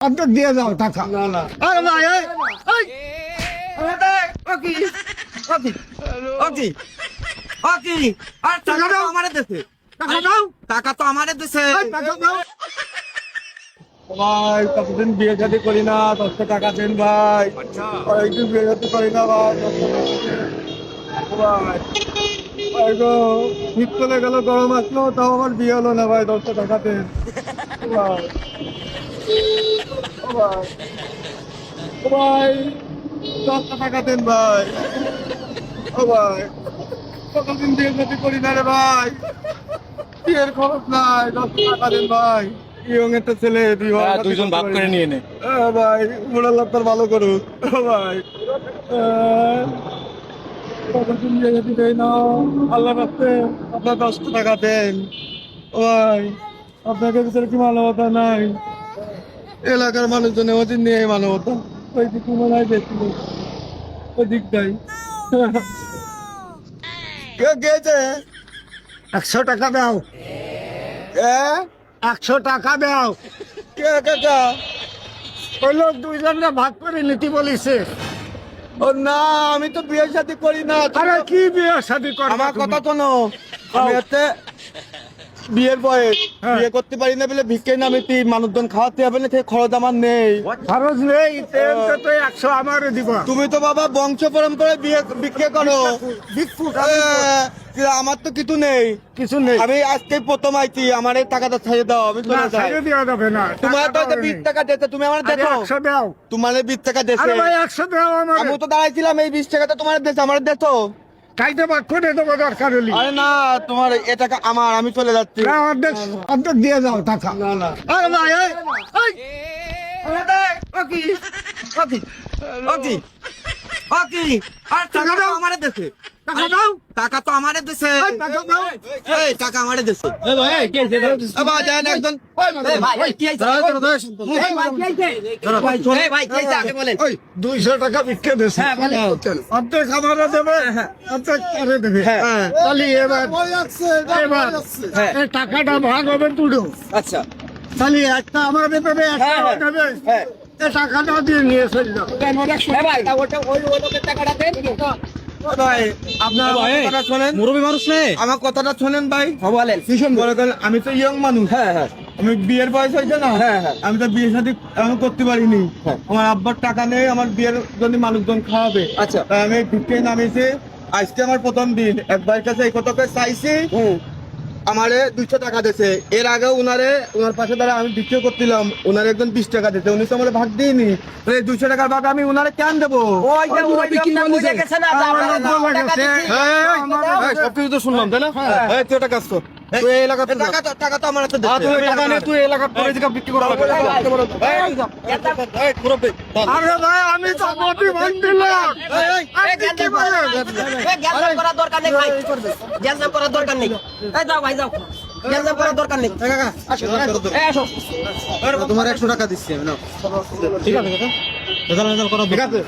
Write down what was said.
অর্ধেক দিয়ে যাও টাকা। না না আরে ভাই টাকা দাও আমারে দেশে, টাকা দাও, টাকা তো আমারে দেশে টাকা দাও। ভাই। কতদিন বিয়ে শাদী করি না, 10 টাকা দেন ভাই। একদিন বিয়ে শাদী করি না ভাই, 10 টাকা দেন। ভাই ভাই গো, শীত চলে গেল, গরম আসলো, তাও আমার বিয়ে হলো না ভাই, 10 টাকা দেন ভাই। ও ভাই, ও ভাই, 10 টাকা দেন ভাই। ও ভাই, কতদিন বিয়ে শাদী করি না রে ভাই, বিয়ের খরচ নাই, 10 টাকা দেন ভাই। ইয়ং একটা ছেলে, দুইজন ভাগ করে নিয়ে নে। ভাই মোড়াল আপনার ভালো করুক। ভাই কতদিন বিয়ে শাদী দেয় না, আল্লাহ রাখতে আপনার 10 টাকা দেন। ভাই আপনাকে ভিতরে কি মানবতা নাই? এলাকার মানুষজনের ওদিন নিয়ে মানবতা, ওই দিক মনে হয় বেশি নেই, ওই দিকটাই কে গেছে। 100 টাকা দাও, এ 100 টাকা দাও। কে কাকা? ওই লোক দুইজনকে ভাগ করে নিতে বলিছে। ও না, আমি তো বিয়ে শাদী করি না। আরে কি বিয়ে শাদী করবে? আমার কথা শোনো, আমি হচ্ছে বিয়ের বয়স, হ্যাঁ। বিয়ে করতে পারি না বলে ভিক্ষে নামিতি, মানুষজন খাওয়াতে হবে না, সেই খরচ আমার নেই। খরচ নেই, তেল তো 100 আমারে দিবা। তুমি তো বাবা বংশ পরম্পরায় বিয়ে ভিক্ষে করো। ভিক্ষুক আমার তো কিছু নেই, কিছু নেই। আমি আজকে প্রথম আইছি, আমার এই টাকাটা ছেড়ে দাও, আমি না, চলে যাই। ছেড়ে দেওয়া যাবে না। তোমার তো টাকা 20 টাকা দিয়েছে, তুমি আমার আরে দেখো, 100 দাও। তোমার 20 টাকা দিয়েছে। আরে ভাই 100 দাও আমারে। আমি তো দাঁড়াইছিলাম, এই 20 টাকাটা তোমার দিয়েছে, আমার দেখো। কাইতে ভাগ করে দেবো দরকার হলে। আরে না, তোমার এ টাকা আমার, আমি চলে যাচ্ছি। না, অর্ধেক অর্ধেক দিয়ে যাও টাকা। না না, আরে ভাই টাকা দাও আমারে দেশে, টাকা দাও, টাকা তো আমারে দেশে, টাকা দাও। এই টাকা আমারে দেশে। আবার যান একজন, ওই 200 টাকা ভিক্ষে দিয়েছে। অর্ধেক আমারে দেবে, অর্ধেক তারে দেবে। হ্যাঁ। তাহলে এবার এই টাকাটা ভাগ হবে দুটো। আচ্ছা তাহলে একটা আমারে দেবে, একটা ও দেবে। হ্যাঁ। এই টাকাটা দিয়ে নিয়ে চলে যাও। ভাই আপনার কথাটা শোনেন, মুরব্বী মানুষ নেই। আমার কথাটা শোনেন ভাই। বলেন। বলে গেলেন, আমি তো ইয়ং মানুষ, আমি বিয়ের বয়স হয়েছে না, আমি তো বিয়ে শাদী আমি করতে পারিনি। আমার আব্বার টাকা নেই, আমার বিয়ের জন্য মানুষজন খাওয়াবে। আচ্ছা। তাই আমি ভিক্ষে নামিয়েছি, আজকে আমার প্রথম দিন। এক ভাইয়ের কাছে এই কথাকে চাইছি, আমারে 200 টাকা দিয়েছে। এর আগে ওনার পাশে দাঁড়া আমি ভিক্ষে করছিলাম, ওনারে একজন 20 টাকা দিতে, উনি তো আমার ভাগ দিইনি। তো এই 200 টাকার ভাগ আমি ওনারে কেন দেবো? সবকিছু তো শুনলাম, তাই না? এই, তুই একটা কাজ কর, তুই এই এলাকাতে যা। টাকা তো আমার হাতে আর দিচ্ছে। তুই টাকা নিয়ে তুই এই এলাকার পরে দিকে বিক্রি করা লাগবে। এই, মুরব্বী, দাঁড়া। আরে ভাই আমি তো প্রতিবাদ দিলাম। তোমার 100 টাকা দিচ্ছি আমি, নাও। ঠিক আছে কাকা? রেজাল্ট করা, ঠিক আছে।